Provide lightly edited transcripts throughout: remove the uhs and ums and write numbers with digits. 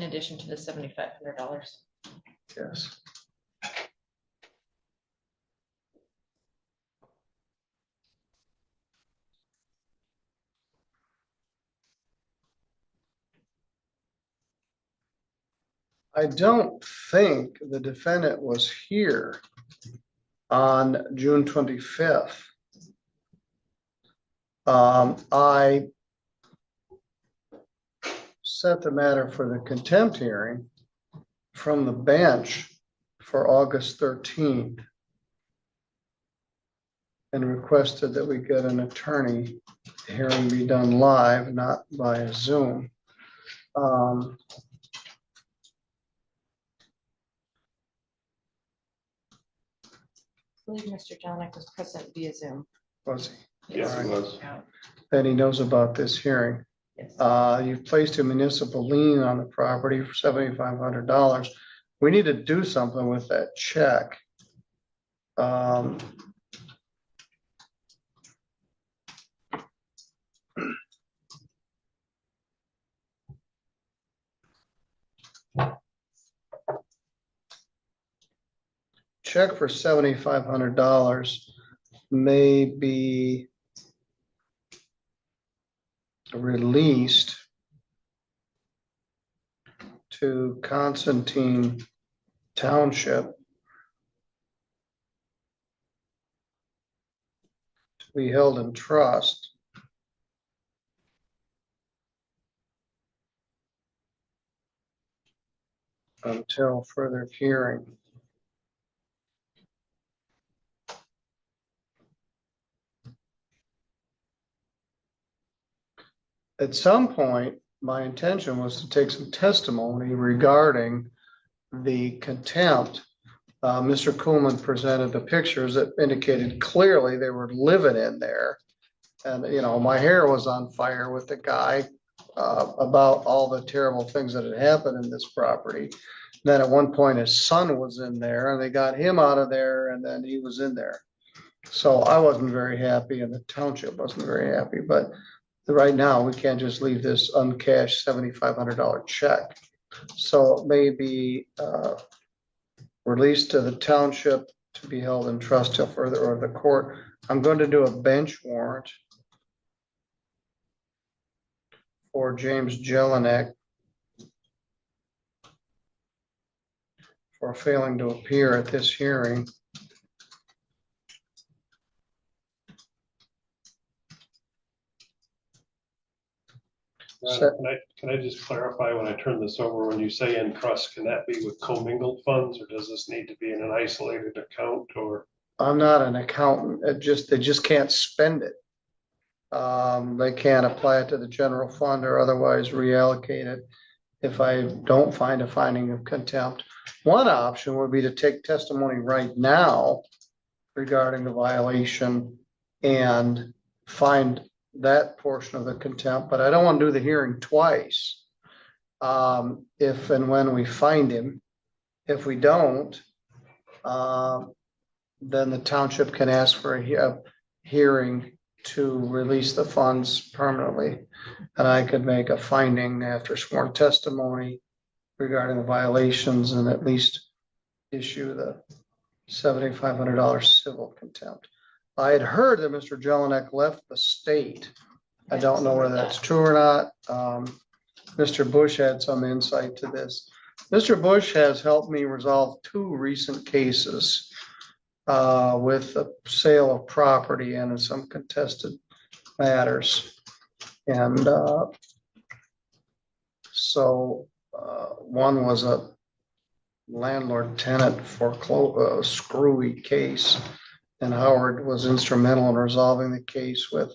in addition to the $7,500. Yes. I don't think the defendant was here on June 25th. I set the matter for the contempt hearing from the bench for August 13th and requested that we get an attorney. The hearing be done live, not via Zoom. I believe Mr. Jelinek was present via Zoom. Was he? Yes, All it right. was. Then he knows about this hearing. Yes. You've placed a municipal lien on the property for $7,500. We need to do something with that check. Check for $7,500 may be released to Constantine Township to be held in trust until further hearing. At some point, my intention was to take some testimony regarding the contempt. Mr. Kuhlman presented the pictures that indicated clearly they were living in there. And, you know, my hair was on fire with the guy about all the terrible things that had happened in this property. Then at one point, his son was in there and they got him out of there and then he was in there. So I wasn't very happy and the township wasn't very happy, but right now we can't just leave this uncashed $7,500 check. So it may be released to the township to be held in trust till further, or the court. I'm going to do a bench warrant for James Jelinek for failing to appear at this hearing. Can I just clarify when I turn this over, when you say in trust, can that be with commingled funds or does this need to be in an isolated account or? I'm not an accountant. They just can't spend it. They can't apply it to the general fund or otherwise reallocate it if I don't find a finding of contempt. One option would be to take testimony right now regarding the violation and find that portion of the contempt, but I don't want to do the hearing twice. If and when we find him, if we don't, then the township can ask for a hearing to release the funds permanently. And I could make a finding after sworn testimony regarding the violations and at least issue the $7,500 civil contempt. I had heard that Mr. Jelinek left the state. I don't know whether that's true or not. Mr. Bush had some insight to this. Mr. Bush has helped me resolve 2 recent cases with the sale of property and some contested matters. And so one was a landlord-tenant screwy case, and Howard was instrumental in resolving the case with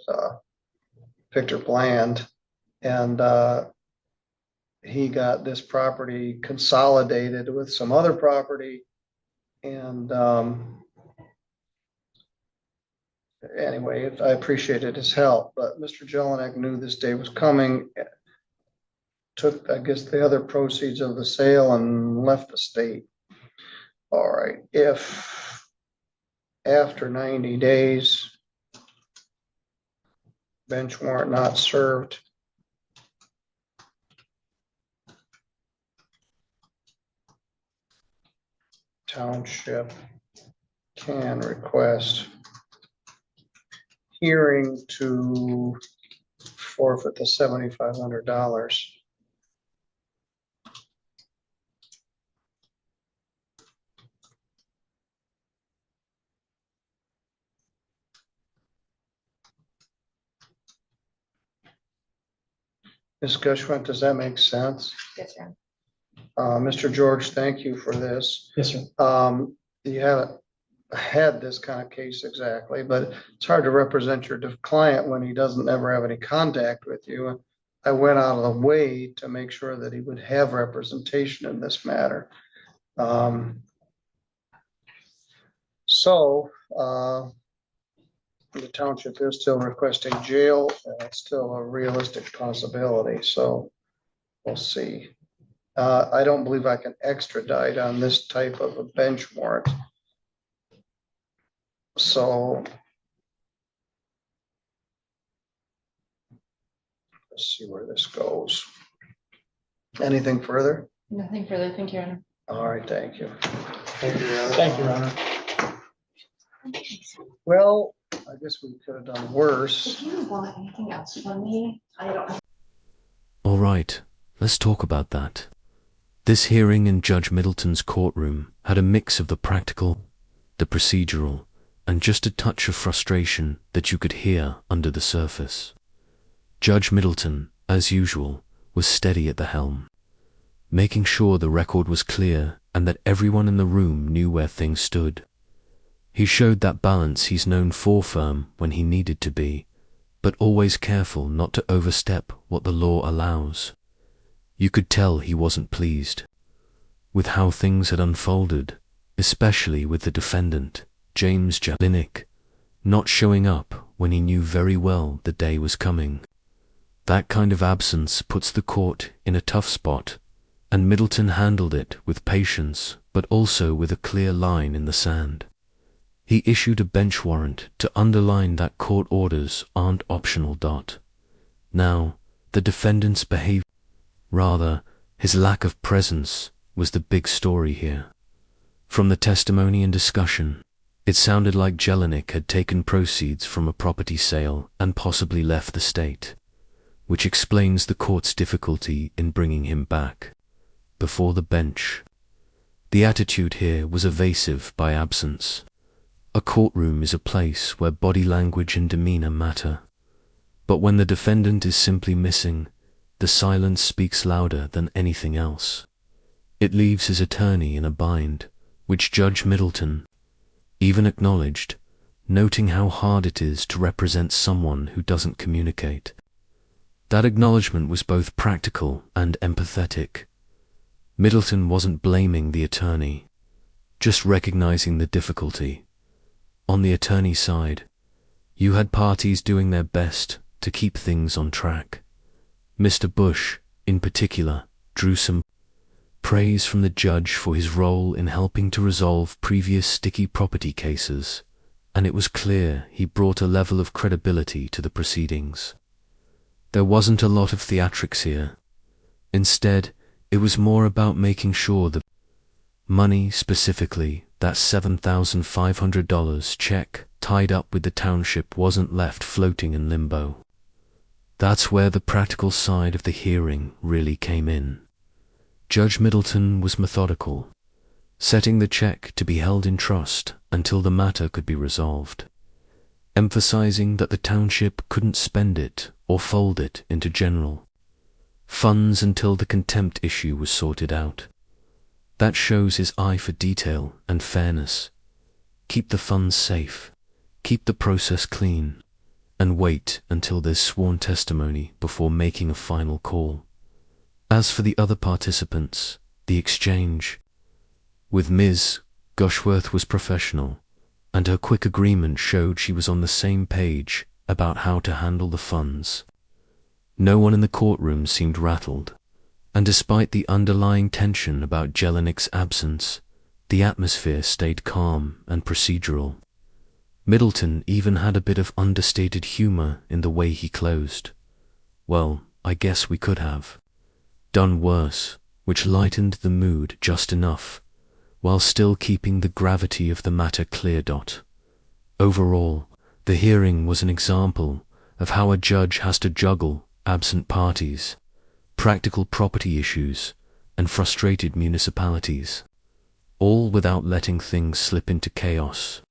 Victor Bland, and he got this property consolidated with some other property, and anyway, I appreciated his help, but Mr. Jelinek knew this day was coming, took, I guess, the other proceeds of the sale and left the state. All right, if after 90 days, bench warrant not served, Township can request hearing to forfeit the $7,500. Ms. Gushwant, does that make sense? Yes, sir. Mr. George, thank you for this. Yes, sir. You haven't had this kind of case exactly, but it's hard to represent your client when he doesn't ever have any contact with you. And I went out of the way to make sure that he would have representation in this matter. The township is still requesting jail, and it's still a realistic possibility, so we'll see. I don't believe I can extradite on this type of a bench warrant. So let's see where this goes. Anything further? Nothing further. Thank you, Your Honor. All right, thank you. Thank you, Your Honor. Thank you, Your Honor. Well, I guess we could have done worse. If you want anything else from me, I don't. All right, let's talk about that. This hearing in Judge Middleton's courtroom had a mix of the practical, the procedural, and just a touch of frustration that you could hear under the surface. Judge Middleton, as usual, was steady at the helm, making sure the record was clear and that everyone in the room knew where things stood. He showed that balance he's known for, firm when he needed to be, but always careful not to overstep what the law allows. You could tell he wasn't pleased with how things had unfolded, especially with the defendant, James Jelinek, not showing up when he knew very well the day was coming. That kind of absence puts the court in a tough spot, and Middleton handled it with patience, but also with a clear line in the sand. He issued a bench warrant to underline that court orders aren't optional. Now, the defendant's behavior, rather, his lack of presence, was the big story here. From the testimony and discussion, it sounded like Jelinek had taken proceeds from a property sale and possibly left the state, which explains the court's difficulty in bringing him back before the bench. The attitude here was evasive by absence. A courtroom is a place where body language and demeanor matter. But when the defendant is simply missing, the silence speaks louder than anything else. It leaves his attorney in a bind, which Judge Middleton even acknowledged, noting how hard it is to represent someone who doesn't communicate. That acknowledgement was both practical and empathetic. Middleton wasn't blaming the attorney, just recognizing the difficulty. On the attorney's side, you had parties doing their best to keep things on track. Mr. Bush, in particular, drew some praise from the judge for his role in helping to resolve previous sticky property cases, and it was clear he brought a level of credibility to the proceedings. There wasn't a lot of theatrics here. Instead, it was more about making sure the money, specifically that $7,500 check tied up with the township, wasn't left floating in limbo. That's where the practical side of the hearing really came in. Judge Middleton was methodical, setting the check to be held in trust until the matter could be resolved, emphasizing that the township couldn't spend it or fold it into general funds until the contempt issue was sorted out. That shows his eye for detail and fairness. Keep the funds safe, keep the process clean, and wait until there's sworn testimony before making a final call. As for the other participants, the exchange with Ms. Gushworth was professional, and her quick agreement showed she was on the same page about how to handle the funds. No one in the courtroom seemed rattled, and despite the underlying tension about Jelinek's absence, the atmosphere stayed calm and procedural. Middleton even had a bit of understated humor in the way he closed. Well, I guess we could have done worse, which lightened the mood just enough, while still keeping the gravity of the matter clear. Overall, the hearing was an example of how a judge has to juggle absent parties, practical property issues, and frustrated municipalities, all without letting things slip into chaos.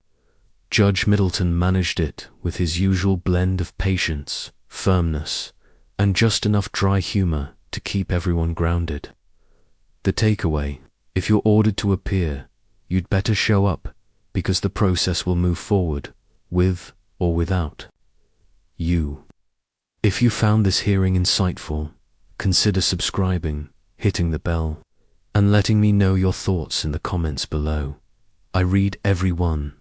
Judge Middleton managed it with his usual blend of patience, firmness, and just enough dry humor to keep everyone grounded. The takeaway: if you're ordered to appear, you'd better show up, because the process will move forward, with or without you. If you found this hearing insightful, consider subscribing, hitting the bell, and letting me know your thoughts in the comments below. I read every one,